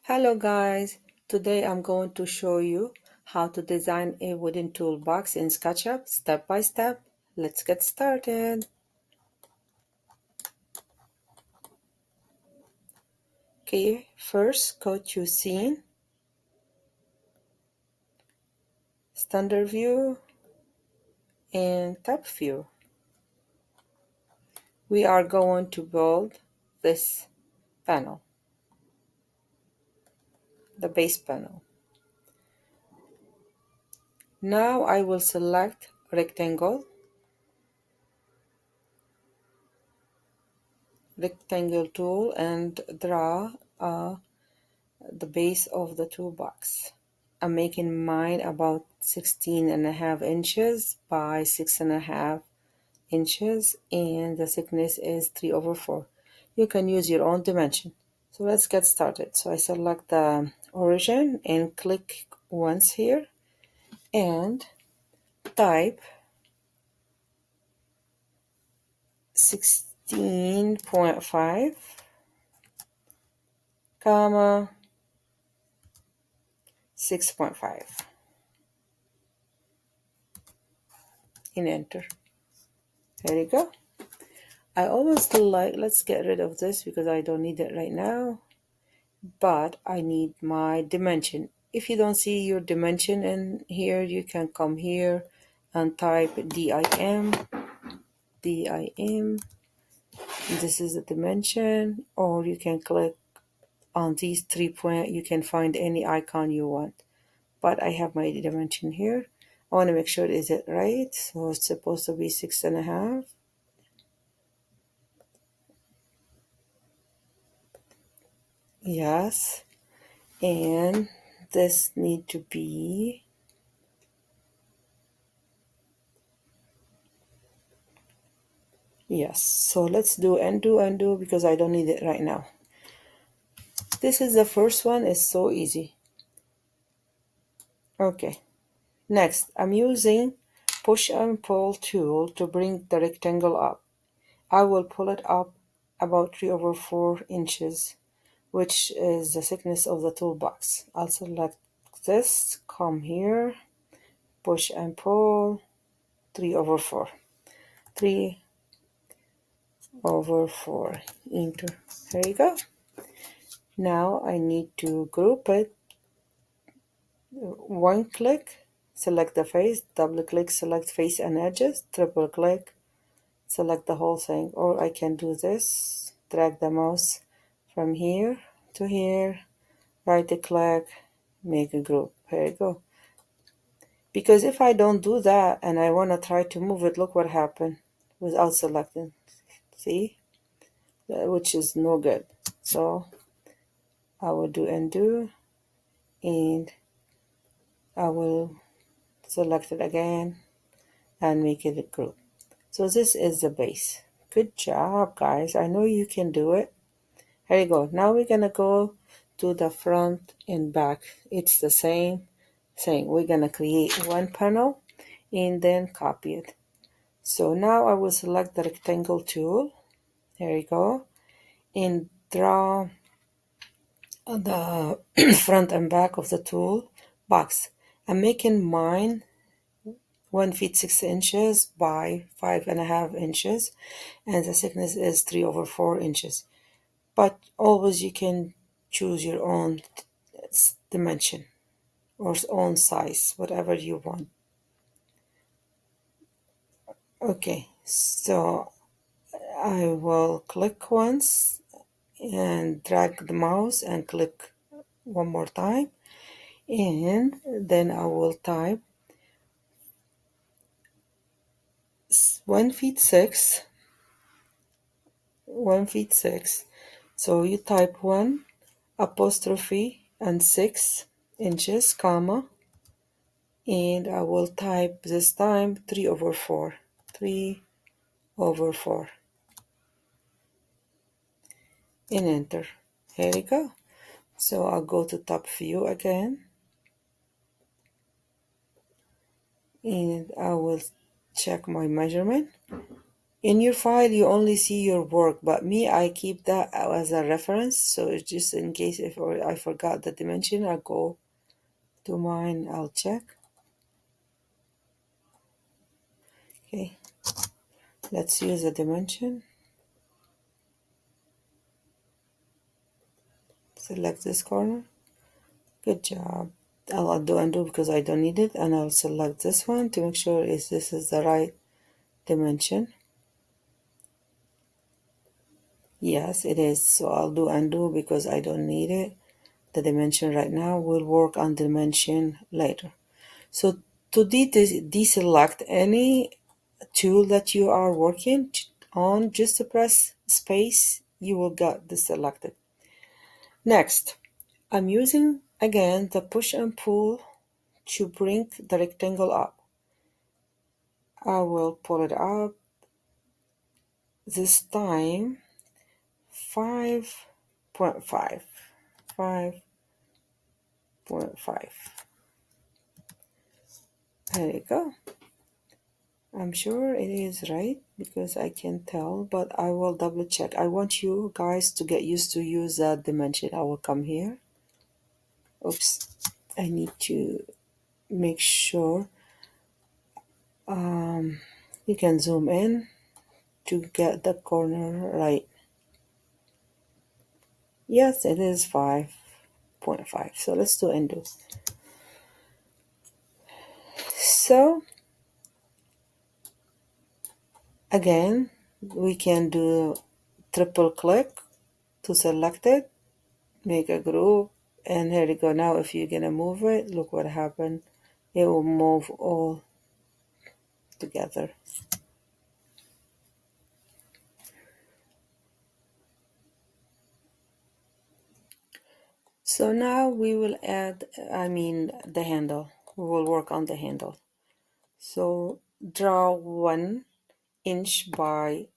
Hello guys, today I'm going to show you how to design a wooden toolbox in Sketchup step by step. Let's get started. Okay, first go to Scene, Standard View, and Top View. We are going to build this panel, the base panel. Now I will select rectangle tool and draw the base of the toolbox. I'm making mine about 16.5 inches by 6.5 inches, and the thickness is 3/4. You can use your own dimension. So let's get started. So I select the origin and click once here and type 16.5 comma 6.5 and enter. There you go. I always like, let's get rid of this because I don't need it right now, but I need my dimension. If you don't see your dimension in here, you can come here and type DIM. This is the dimension, or you can click on these 3 points. You can find any icon you want, but I have my dimension here. I want to make sure is it right, so it's supposed to be 6.5. Yes, and this need to be yes. So let's do undo because I don't need it right now. This is the first one. It's so easy. Okay, next I'm using push and pull tool to bring the rectangle up. I will pull it up about 3/4 inches, which is the thickness of the toolbox. I'll select this, come here, push and pull 3/4. 3/4, enter. There you go. Now I need to group it. One click, select the face, double click, select face and edges, triple click, select the whole thing. Or I can do this, drag the mouse from here to here, right click, make a group. Here you go. Because if I don't do that and I want to try to move it, look what happened without selecting. See? Which is no good. So I will do undo and I will select it again and make it a group. So this is the base. Good job, guys. I know you can do it. Here you go. Now we're gonna go to the front and back. It's the same thing. We're gonna create one panel and then copy it. So now I will select the rectangle tool. There you go. And draw the front and back of the tool box. I'm making mine 1 feet 6 inches by 5.5 inches, and the thickness is 3/4 inches. But always you can choose your own dimension or own size, whatever you want. Okay, so I will click once and drag the mouse and click one more time, and then I will type 1 feet 6, 1 feet 6. So you type 1 apostrophe and 6 inches, comma, and I will type this time 3/4, 3/4, and enter. Here we go. So I'll go to top view again, and I will check my measurement, In your file, you only see your work, but me, I keep that as a reference. So it's just in case if I forgot the dimension, I'll go to mine, I'll check. Okay, let's use a dimension. Select this corner. Good job. I'll undo because I don't need it, and I'll select this one to make sure this is the right dimension. Yes, it is. So I'll do undo because I don't need it. The dimension right now. We'll work on dimension later. So to deselect any tool that you are working on, just press space. You will get deselected. Next, I'm using again the push and pull to bring the rectangle up. I will pull it up. This time 5.5. 5.5. There you go. I'm sure it is right because I can tell, but I will double check. I want you guys to get used to use that dimension. I will come here. Oops. I need to make sure you can zoom in to get the corner right. Yes, it is 5.5. So let's do undo. So again, we can do triple click to select it, make a group, and here you go. Now if you're gonna move it, look what happened. It will move all together. So now we will add, the handle. We will work on the handle. So draw 1 inch by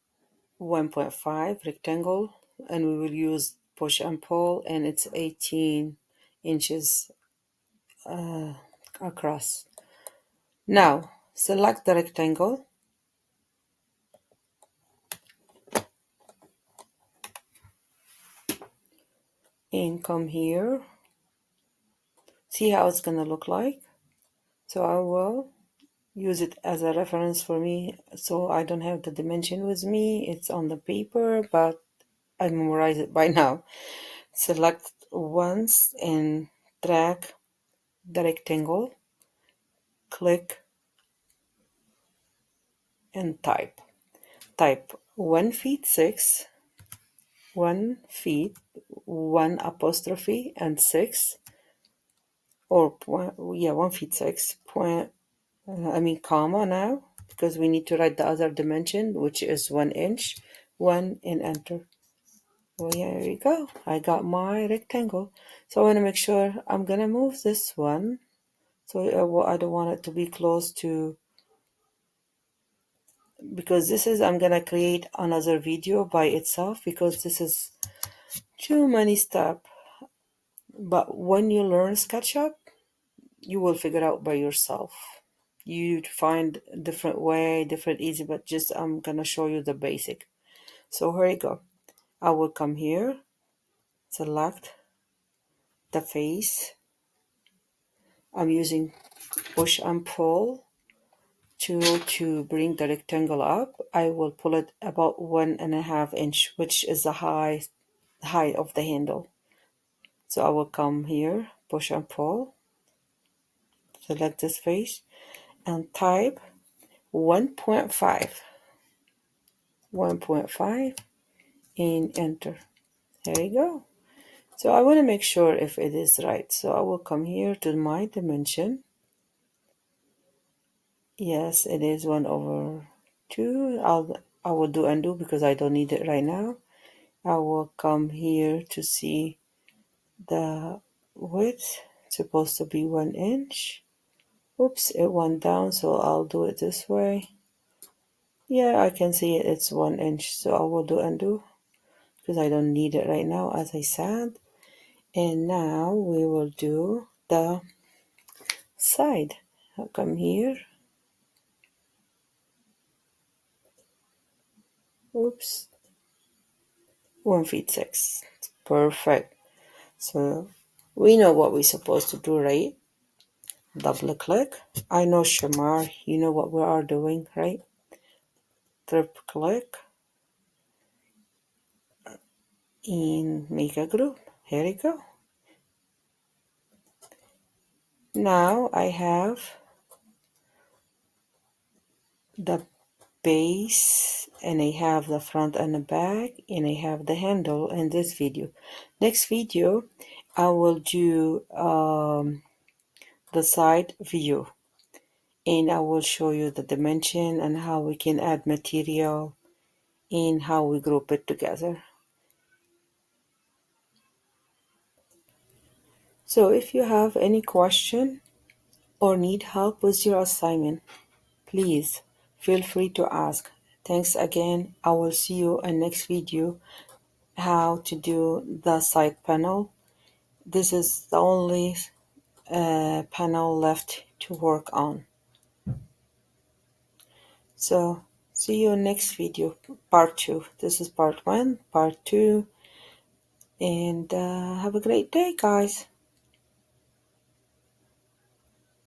1.5 rectangle, and we will use push and pull, and it's 18 inches across. Now select the rectangle and come here. See how it's gonna look like. So I will use it as a reference for me, so I don't have the dimension with me. It's on the paper, but I memorize it by now. Select once and drag the rectangle, click and type. Type 1 feet 6, 1 feet, 1 apostrophe and 6, or point, yeah, 1 feet 6 point, comma now, because we need to write the other dimension, which is 1 inch, 1 and enter. Well, yeah, there you go. I got my rectangle. So I want to make sure I'm going to move this one. So I don't want it to be close to, because this is, I'm going to create another video by itself because this is too many steps. But when you learn SketchUp, you will figure out by yourself. You find a different way, different easy, but just I'm going to show you the basic. So here you go. I will come here, select the face. I'm using push and pull tool to bring the rectangle up. I will pull it about 1.5 inch, which is the height of the handle. So I will come here, push and pull, select this face, and type 1.5, 1.5, and enter. There you go. So I want to make sure if it is right. So I will come here to my dimension. Yes, it is 1/2. I will do undo because I don't need it right now. I will come here to see the width. It's supposed to be 1 inch. Oops, it went down, so I'll do it this way. Yeah, I can see it. It's 1 inch, so I will do undo because I don't need it right now, as I said. And now we will do the side. I'll come here. Oops, 1 feet 6. Perfect. So we know what we're supposed to do, right? Double click. I know Shamar, you know what we are doing, right? Triple click and make a group. Here we go. Now I have the base and I have the front and the back and I have the handle in this video. Next video I will do the side view and I will show you the dimension and how we can add material and how we group it together. So if you have any question or need help with your assignment, please feel free to ask. Thanks again. I will see you in next video how to do the side panel. This is the only panel left to work on. So see you next video, part 2. This is part 1, part 2, and have a great day, guys.